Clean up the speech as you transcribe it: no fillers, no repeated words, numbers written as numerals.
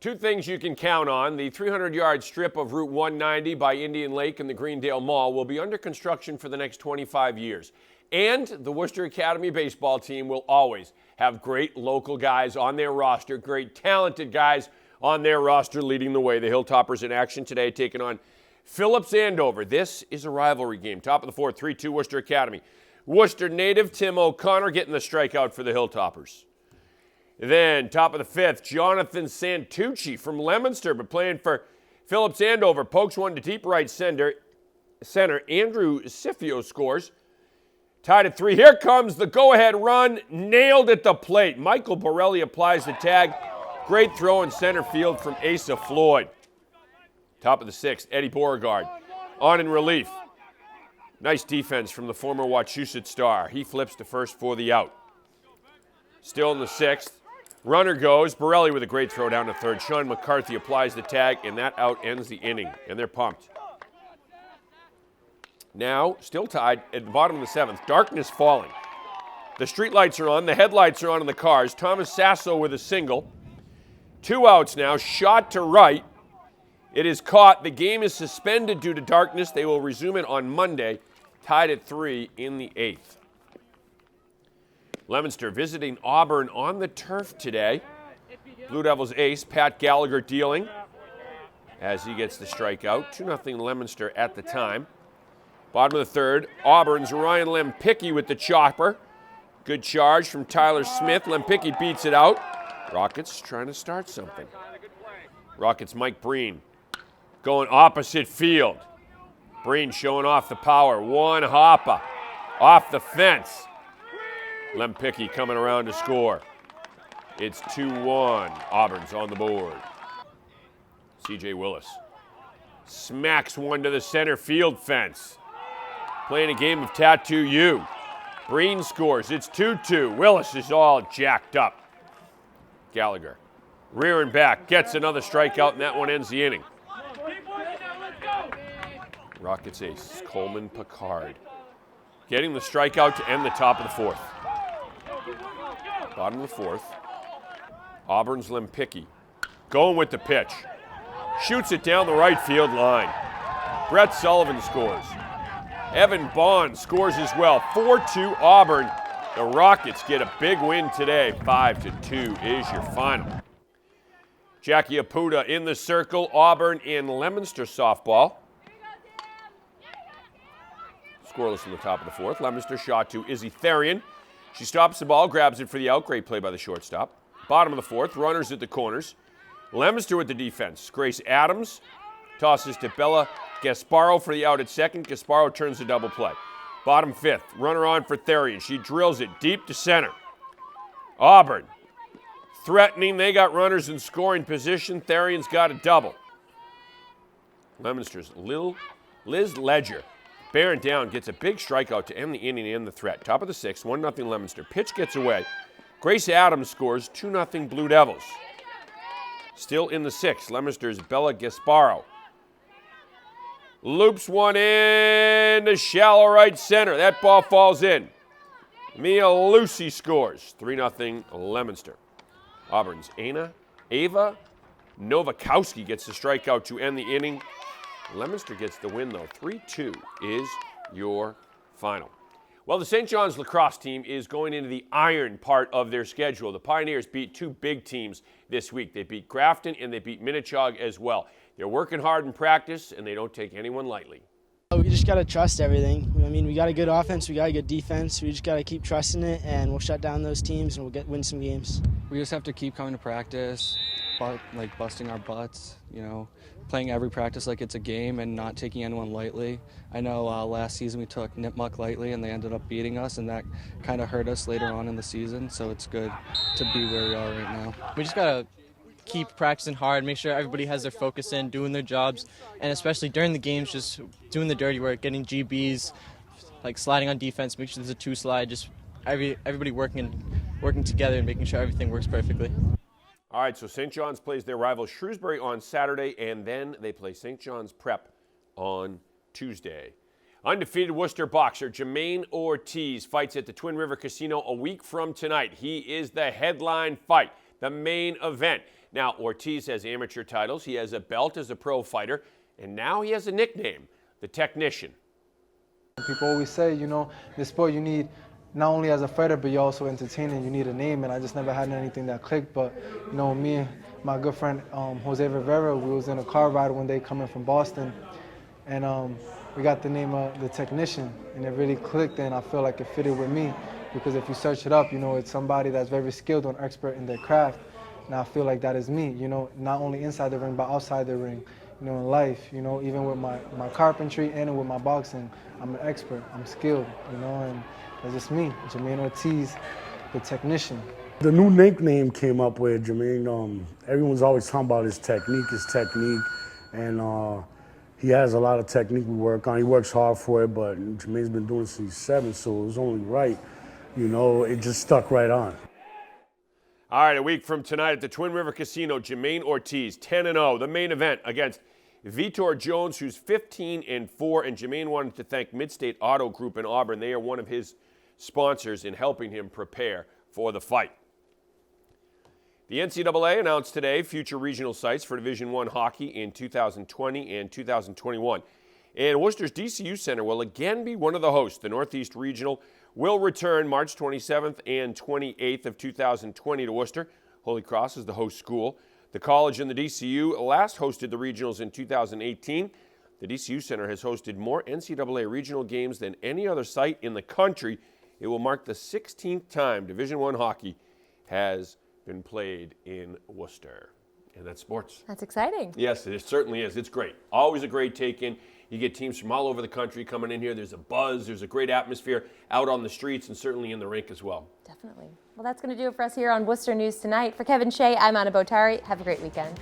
Two things you can count on. The 300-yard strip of Route 190 by Indian Lake and the Greendale Mall will be under construction for the next 25 years. And the Worcester Academy baseball team will always have great local guys on their roster, great talented guys on their roster leading the way. The Hilltoppers in action today taking on Phillips Andover. This is a rivalry game. Top of the fourth, 3-2 Worcester Academy. Worcester native Tim O'Connor getting the strikeout for the Hilltoppers. Then, top of the fifth, Jonathan Santucci from Leominster, but playing for Phillips Andover. Pokes one to deep right center. Andrew Sifio scores. Tied at 3. Here comes the go-ahead run. Nailed at the plate. Michael Borelli applies the tag. Great throw in center field from Asa Floyd. Top of the sixth, Eddie Beauregard on in relief. Nice defense from the former Wachusett star. He flips to first for the out. Still in the sixth. Runner goes. Borelli with a great throw down to third. Sean McCarthy applies the tag, and that out ends the inning, and they're pumped. Now, still tied at the bottom of the seventh. Darkness falling. The streetlights are on. The headlights are on in the cars. Thomas Sasso with a single. 2 outs now. Shot to right. It is caught. The game is suspended due to darkness. They will resume it on Monday. Tied at 3 in the eighth. Leominster visiting Auburn on the turf today. Blue Devils ace Pat Gallagher dealing as he gets the strikeout. 2-0 Leominster at the time. Bottom of the third, Auburn's Ryan Lempicki with the chopper. Good charge from Tyler Smith. Lempicki beats it out. Rockets trying to start something. Rockets Mike Breen going opposite field. Breen showing off the power. One hopper off the fence. Lempicki coming around to score. It's 2-1. Auburn's on the board. C.J. Willis smacks one to the center field fence. Playing a game of Tattoo U. Breen scores. It's 2-2. Willis is all jacked up. Gallagher rearing back. Gets another strikeout, and that one ends the inning. Rockets ace Coleman Picard getting the strikeout to end the top of the fourth. Bottom of the fourth. Auburn's Lempicki going with the pitch. Shoots it down the right field line. Brett Sullivan scores. Evan Bond scores as well. 4-2 Auburn. The Rockets get a big win today. 5-2 is your final. Jackie Apuda in the circle. Auburn in Leominster softball. Scoreless in the top of the fourth. Leominster shot to Izzy Therian. She stops the ball, grabs it for the out. Great play by the shortstop. Bottom of the fourth, runners at the corners. Leominster with the defense. Grace Adams tosses to Bella Gasparo for the out at second. Gasparo turns the double play. Bottom fifth, runner on for Therian. She drills it deep to center. Auburn threatening. They got runners in scoring position. Therian's got a double. Leominster's Liz Ledger bearing down, gets a big strikeout to end the inning and the threat. Top of the sixth, 1-0 Leominster. Pitch gets away. Grace Adams scores, 2-0 Blue Devils. Still in the sixth, Leominster's Bella Gasparo. Loops one in to shallow right center. That ball falls in. Mia Lucy scores, 3-0 Leominster. Auburn's Ava Novakowski gets the strikeout to end the inning. Leominster gets the win, though. 3-2 is your final. Well, the St. John's lacrosse team is going into the iron part of their schedule. The Pioneers beat 2 big teams this week. They beat Grafton and they beat Minnechaug as well. They're working hard in practice, and they don't take anyone lightly. We just got to trust everything. I mean, we got a good offense, we got a good defense. We just got to keep trusting it, and we'll shut down those teams, and we'll win some games. We just have to keep coming to practice, busting our butts, playing every practice like it's a game and not taking anyone lightly. I know last season we took Nipmuc lightly, and they ended up beating us, and that kind of hurt us later on in the season, so it's good to be where we are right now. We just got to keep practicing hard, make sure everybody has their focus in, doing their jobs, and especially during the games, just doing the dirty work, getting GBs, sliding on defense, make sure there's a 2-slide, just everybody working together and making sure everything works perfectly. All right, so St. John's plays their rival Shrewsbury on Saturday, and then they play St. John's Prep on Tuesday. Undefeated Worcester boxer Jamaine Ortiz fights at the Twin River Casino a week from tonight. He is the headline fight, the main event. Now, Ortiz has amateur titles. He has a belt as a pro fighter, and now he has a nickname, the Technician. People always say, you know, this sport you need not only as a fighter, but you're also entertaining. You need a name, and I just never had anything that clicked. But, you know, me and my good friend Jose Rivera, we was in a car ride one day coming from Boston, and we got the name of the Technician, and it really clicked, and I feel like it fitted with me, because if you search it up, you know, it's somebody that's very skilled and expert in their craft, and I feel like that is me, you know, not only inside the ring, but outside the ring, you know, in life, you know, even with my carpentry and with my boxing, I'm an expert, I'm skilled, you know, and that's just me, Jamaine Ortiz, the Technician. The new nickname came up with Jamaine. Everyone's always talking about his technique, and he has a lot of technique we work on. He works hard for it, but Jamaine's been doing it since he's 7, so it was only right. You know, it just stuck right on. All right, a week from tonight at the Twin River Casino, Jamaine Ortiz, 10-0, the main event against Vitor Jones, who's 15-4, and Jamaine wanted to thank Midstate Auto Group in Auburn. They are one of his sponsors in helping him prepare for the fight. The NCAA announced today future regional sites for Division I hockey in 2020 and 2021. And Worcester's DCU Center will again be one of the hosts. The Northeast Regional will return March 27th and 28th of 2020 to Worcester. Holy Cross is the host school. The college and the DCU last hosted the regionals in 2018. The DCU Center has hosted more NCAA regional games than any other site in the country. It will mark the 16th time Division I hockey has been played in Worcester. And that's sports. That's exciting. Yes, it certainly is. It's great. Always a great take-in. You get teams from all over the country coming in here. There's a buzz. There's a great atmosphere out on the streets and certainly in the rink as well. Definitely. Well, that's going to do it for us here on Worcester News Tonight. For Kevin Shea, I'm Anna Botari. Have a great weekend.